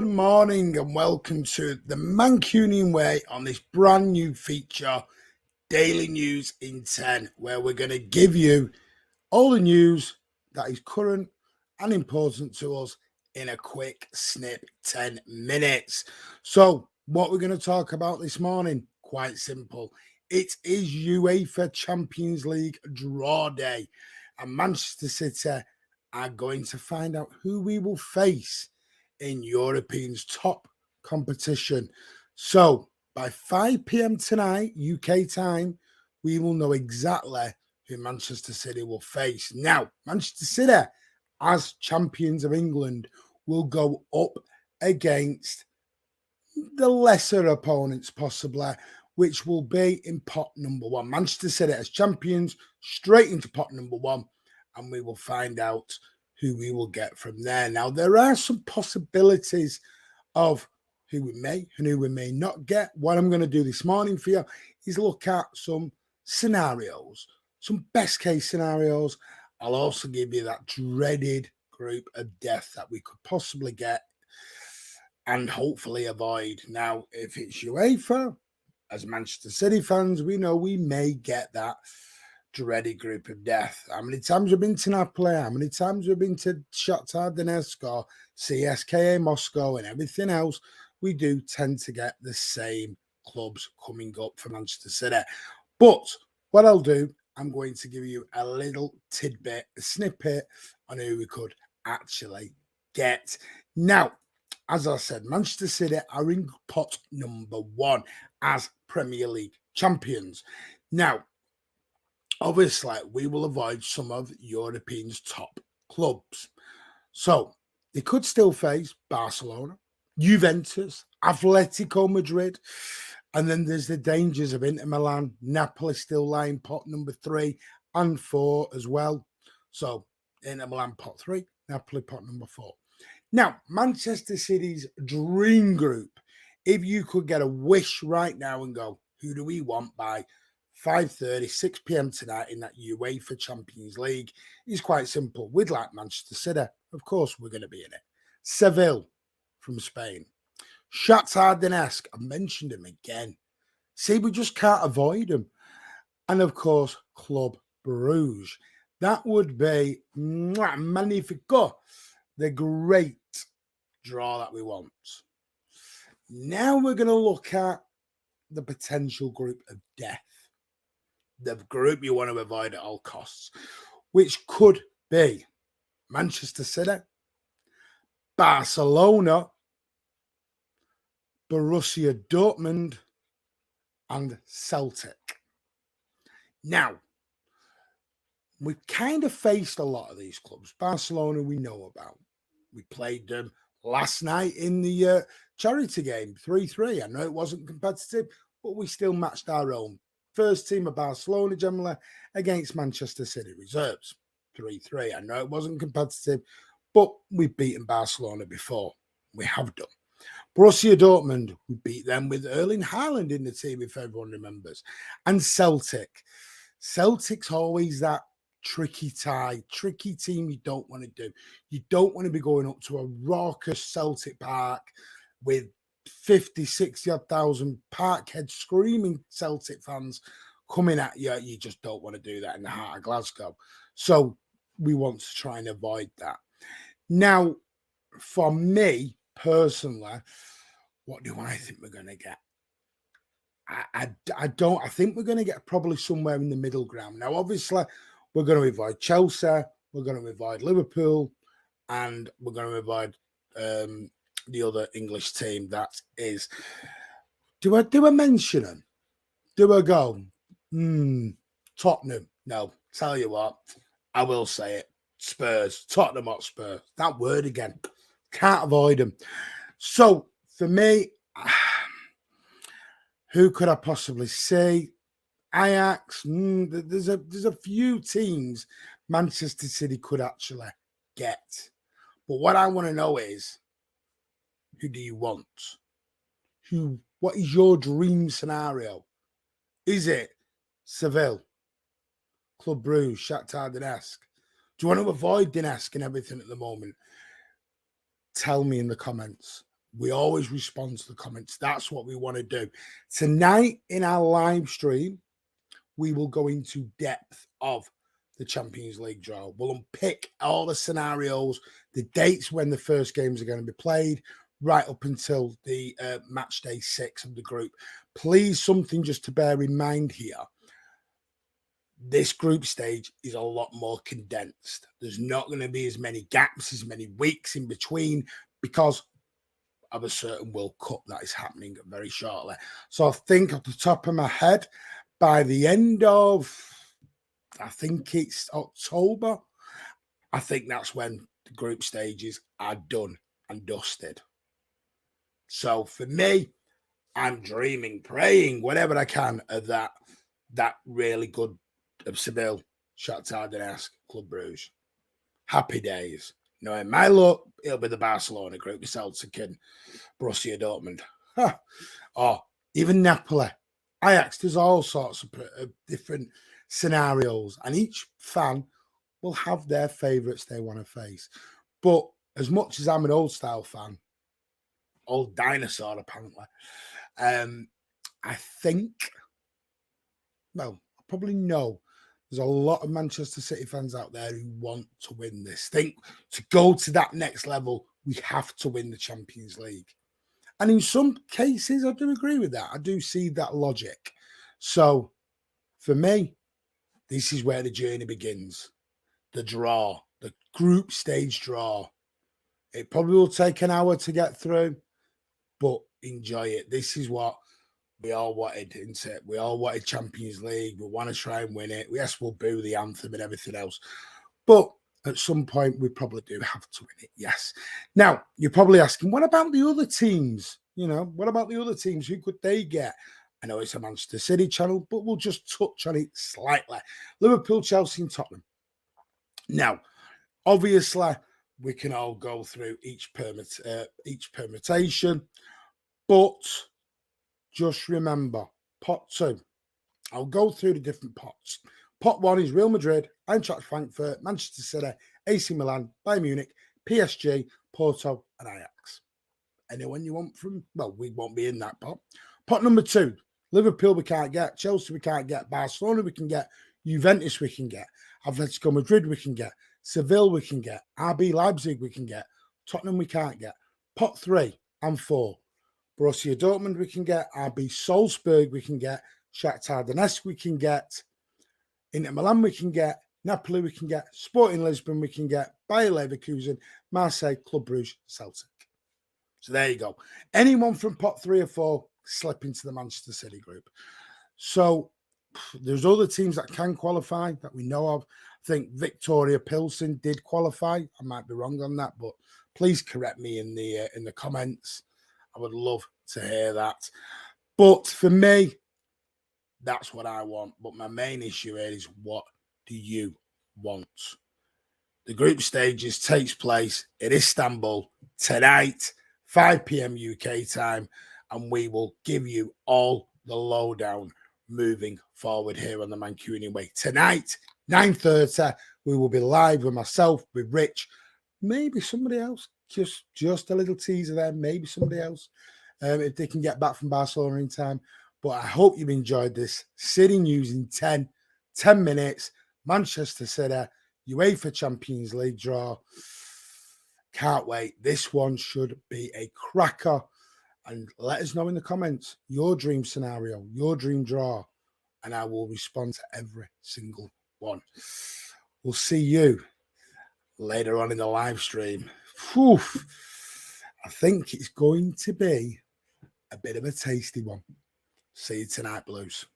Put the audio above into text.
Good morning and welcome to the Mancunian way on this brand new feature, Daily News in 10, where we're going to give you all the news that is current and important to us in a quick snip, 10 minutes. So what we're going to talk about this morning, quite simple. It is UEFA Champions League draw day and Manchester City are going to find out who we will face in Europeans' top competition. So by 5 p.m. tonight, UK time, we will know exactly who Manchester City will face. Now, Manchester City, as champions of England, will go up against the lesser opponents possibly, which will be in pot number one. Manchester City as champions, straight into pot number one, and we will find out who we will get from there. Now, there are some possibilities of who we may and who we may not get. What I'm going to do this morning for you is look at some scenarios, some best case scenarios. I'll also give you that dreaded group of death that we could possibly get and hopefully avoid. Now, if it's UEFA, as Manchester City fans, we know we may get that dreaded group of death. How many times we've been to Napoli? How many times we've been to Shakhtar Donetsk or CSKA Moscow and everything else? We do tend to get the same clubs coming up for Manchester City. But what I'll do, I'm going to give you a little tidbit, a snippet on who we could actually get. Now, as I said, Manchester City are in pot number one as Premier League champions. Now, obviously, we will avoid some of Europeans' top clubs. So they could still face Barcelona, Juventus, Atletico Madrid, and then there's the dangers of Inter Milan, Napoli still lying pot number 3 and 4 as well. So Inter Milan pot 3, Napoli pot number 4. Now, Manchester City's dream group, if you could get a wish right now and go, who do we want by 5:30, 6 p.m. tonight in that UEFA Champions League, is quite simple. We'd like Manchester City. Of course, we're going to be in it. Seville from Spain. Shakhtar Donetsk. I mentioned him again. See, we just can't avoid him. And of course, Club Bruges. That would be magnifico. The great draw that we want. Now we're going to look at the potential group of death. The group you want to avoid at all costs, which could be Manchester City, Barcelona, Borussia Dortmund, and Celtic. Now, we've kind of faced a lot of these clubs. Barcelona, we know about. We played them last night in the charity game, 3-3. I know it wasn't competitive, but we still matched our own. First team of Barcelona generally against Manchester City reserves, 3-3. I know it wasn't competitive, but we've beaten Barcelona before. We have done. Borussia Dortmund, we beat them with Erling Haaland in the team, if everyone remembers. And Celtic. Celtic's always that tricky tie, tricky team you don't want to do. You don't want to be going up to a raucous Celtic Park with 50, 60,000 Parkhead screaming Celtic fans coming at you. You just don't want to do that in the heart of Glasgow. So we want to try and avoid that. Now, for me personally, what do I think we're going to get? I think we're going to get probably somewhere in the middle ground. Now, obviously, we're going to avoid Chelsea, we're going to avoid Liverpool, and we're going to avoid the other English team that is. Do I mention them? Do I go? Tottenham. No, tell you what, I will say it. Spurs, Tottenham Hotspur. That word again. Can't avoid them. So for me, who could I possibly say? Ajax. There's a few teams Manchester City could actually get. But what I want to know is, who do you want? What is your dream scenario? Is it Seville, Club Bruges, Shakhtar Donetsk? Do you want to avoid Donetsk and everything at the moment? Tell me in the comments. We always respond to the comments. That's what we want to do. Tonight in our live stream, we will go into depth of the Champions League draw. We'll unpick all the scenarios, the dates when the first games are going to be played, right up until the match day 6 of the group. Please, something just to bear in mind here. This group stage is a lot more condensed. There's not going to be as many gaps, as many weeks in between, because of a certain World Cup that is happening very shortly. So I think off the top of my head, by the end of, I think it's October, I think that's when the group stages are done and dusted. So for me, I'm dreaming, praying, whatever I can of that really good of Seville, Shakhtar Donetsk, Club Brugge. Happy days. Knowing my luck, it'll be the Barcelona group with Celtic and Borussia Dortmund. Or even Napoli. Ajax, there's all sorts of different scenarios, and each fan will have their favourites they want to face. But as much as I'm an old style fan, old dinosaur apparently, I think, well, I probably know there's a lot of Manchester City fans out there who want to win this. Think to go to that next level, we have to win the Champions League. And in some cases, I do agree with that. I do see that logic. So for me, this is where the journey begins. The draw, the group stage draw. It probably will take an hour to get through, but enjoy it. This is what we all wanted, isn't it? We all wanted Champions League. We want to try and win it. Yes, we'll boo the anthem and everything else. But at some point, we probably do have to win it, yes. Now, you're probably asking, what about the other teams? You know, what about the other teams? Who could they get? I know it's a Manchester City channel, but we'll just touch on it slightly. Liverpool, Chelsea, and Tottenham. Now, obviously, we can all go through each permutation, but just remember, pot 2. I'll go through the different pots. Pot 1 is Real Madrid, Eintracht Frankfurt, Manchester City, AC Milan, Bayern Munich, PSG, Porto, and Ajax. Anyone you want from, well, we won't be in that pot. Pot number 2, Liverpool we can't get, Chelsea we can't get, Barcelona we can get, Juventus we can get, Atletico Madrid we can get, Seville we can get, RB Leipzig we can get, Tottenham we can't get. Pot 3 and 4, Borussia Dortmund we can get, RB Salzburg we can get, Shakhtar Donetsk we can get, Inter Milan we can get, Napoli we can get, Sporting Lisbon we can get, Bayer Leverkusen, Marseille, Club Brugge, Celtic. So there you go. Anyone from pot 3 or 4 slip into the Manchester City group. So there's other teams that can qualify that we know of. I think Victoria Pilsen did qualify. I might be wrong on that, but please correct me in the comments. I would love to hear that. But for me, that's what I want. But my main issue is, what do you want? The group stages takes place in Istanbul tonight, 5 p.m. UK time, and we will give you all the lowdown moving forward here on the Mancunian Way. Tonight, 9:30, we will be live with myself, with Rich, maybe somebody else. Just a little teaser there, maybe somebody else, if they can get back from Barcelona in time. But I hope you've enjoyed this City news in 10 minutes. Manchester City, UEFA Champions League draw. Can't wait. This one should be a cracker. And let us know in the comments your dream scenario, your dream draw, and I will respond to every single one. We'll see you later on in the live stream. Whew. I think it's going to be a bit of a tasty one. See you tonight, Blues.